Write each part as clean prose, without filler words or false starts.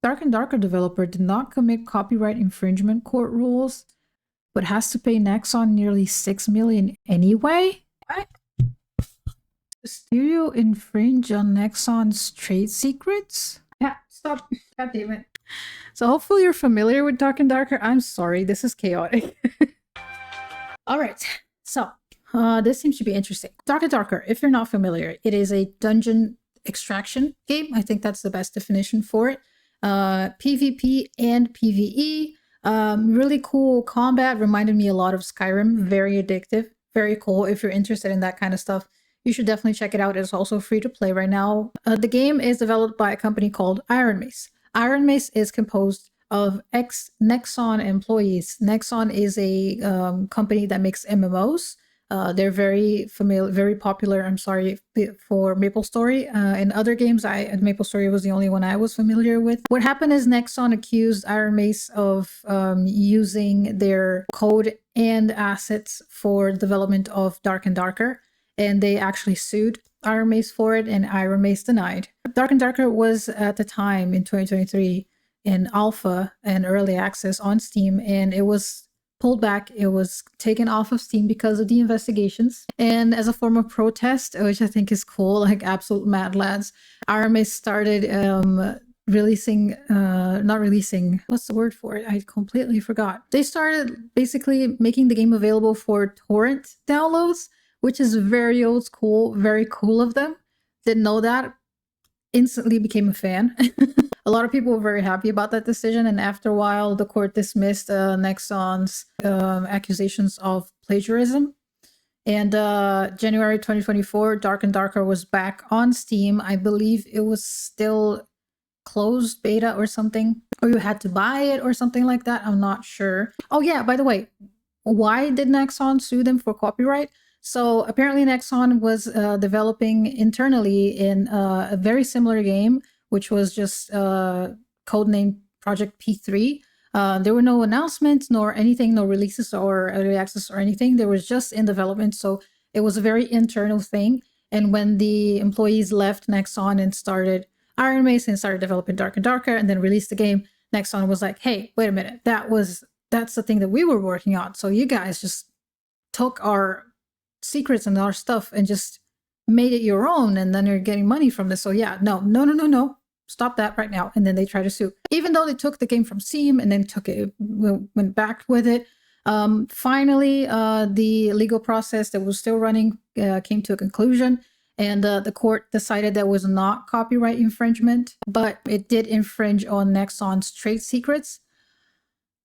Dark and Darker developer did not commit copyright infringement court rules, but has to pay Nexon nearly $6 million anyway? What? The studio infringe on Nexon's trade secrets? Yeah, stop. God damn it. So hopefully you're familiar with Dark and Darker. I'm sorry, this is chaotic. Alright, so this seems to be interesting. Dark and Darker, if you're not familiar, it is a dungeon extraction game. I think that's the best definition for it. PvP and PvE. Really cool combat, reminded me a lot of Skyrim. Very addictive, very cool. If you're interested in that kind of stuff, you should definitely check it out. It's also free to play right now. The game is developed by a company called Ironmace. Ironmace is composed of ex-Nexon employees. Nexon is a company that makes MMOs. They're very familiar, very popular, I'm sorry, for MapleStory. In other games, MapleStory was the only one I was familiar with. What happened is Nexon accused Ironmace of using their code and assets for development of Dark and Darker, and they actually sued Ironmace for it, and Ironmace denied. Dark and Darker was, at the time, in 2023, in alpha and early access on Steam, and it was pulled back. It was taken off of Steam because of the investigations. And as a form of protest, which I think is cool, like absolute mad lads, Ironmace started not releasing, what's the word for it? I completely forgot. They started basically making the game available for torrent downloads, which is very old school, very cool of them. Didn't know that. Instantly became a fan. A lot of people were very happy about that decision, and after a while, the court dismissed Nexon's accusations of plagiarism. And January 2024, Dark and Darker was back on Steam. I believe it was still closed beta or something, or you had to buy it or something like that. I'm not sure. Oh yeah, by the way, why did Nexon sue them for copyright? So apparently Nexon was developing internally in a very similar game, which was just codenamed Project P3. There were no announcements nor anything, no releases or early access or anything. There was just in development. So it was a very internal thing. And when the employees left Nexon and started Ironmace and started developing Dark and Darker and then released the game, Nexon was like, hey, wait a minute, that's the thing that we were working on. So you guys just took our secrets and our stuff and just made it your own, and then you're getting money from this. So yeah, no, stop that right now. And then they try to sue, even though they took the game from Steam and then went back with it. Finally, the legal process that was still running came to a conclusion, and the court decided that was not copyright infringement, but it did infringe on Nexon's trade secrets.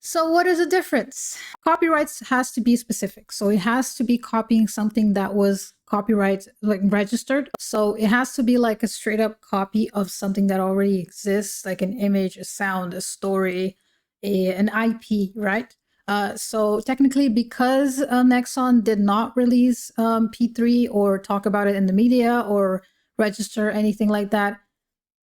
So what is the difference? Copyrights has to be specific. So it has to be copying something that was copyright registered. So it has to be like a straight up copy of something that already exists, like an image, a sound, a story, an IP, right? So technically, because Nexon did not release P3 or talk about it in the media or register anything like that,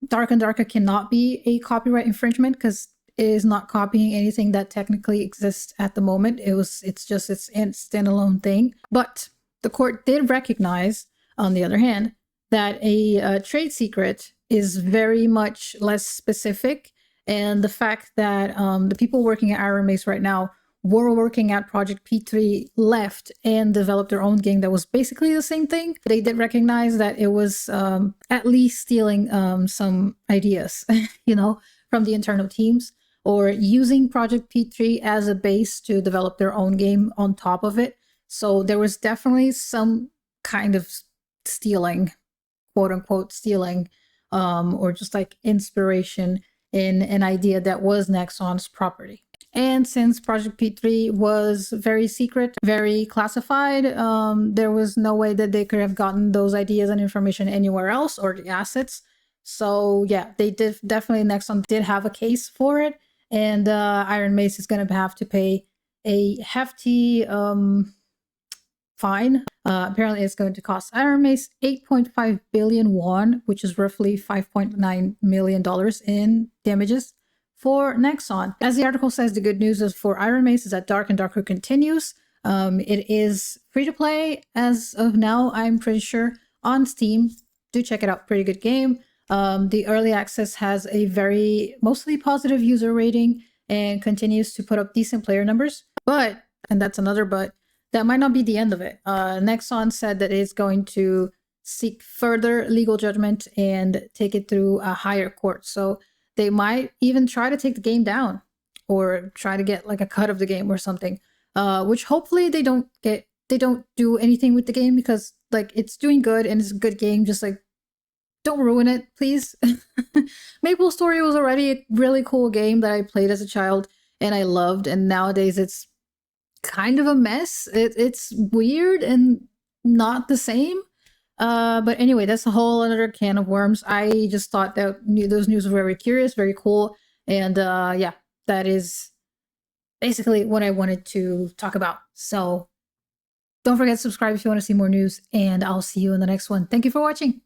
Dark and Darker cannot be a copyright infringement because it is not copying anything that technically exists at the moment. It's just its standalone thing. But the court did recognize, on the other hand, that a trade secret is very much less specific. And the fact that the people working at Ironmace right now were working at Project P3 left and developed their own game that was basically the same thing. They did recognize that it was at least stealing some ideas, from the internal teams, or using Project P3 as a base to develop their own game on top of it. So there was definitely some kind of stealing, quote unquote stealing, or just like inspiration in an idea that was Nexon's property. And since Project P3 was very secret, very classified, there was no way that they could have gotten those ideas and information anywhere else, or the assets. So yeah, they did definitely, Nexon did have a case for it. And Ironmace is going to have to pay a hefty fine. Apparently, it's going to cost Ironmace 8.5 billion won, which is roughly $5.9 million in damages for Nexon. As the article says, the good news is for Ironmace is that Dark and Darker continues. It is free to play as of now, I'm pretty sure, on Steam. Do check it out. Pretty good game. The early access has a very mostly positive user rating and continues to put up decent player numbers. But, and that's another but, that might not be the end of it. Nexon said that it's going to seek further legal judgment and take it through a higher court. So they might even try to take the game down or try to get like a cut of the game or something. Which hopefully they don't do anything with the game, because like it's doing good and it's a good game. Just like don't ruin it, please. Maple Story was already a really cool game that I played as a child and I loved, and nowadays it's kind of a mess. It's weird and not the same. But anyway, that's a whole other can of worms. I just thought that those news were very curious, very cool, and yeah, that is basically what I wanted to talk about. So don't forget to subscribe if you want to see more news, and I'll see you in the next one. Thank you for watching.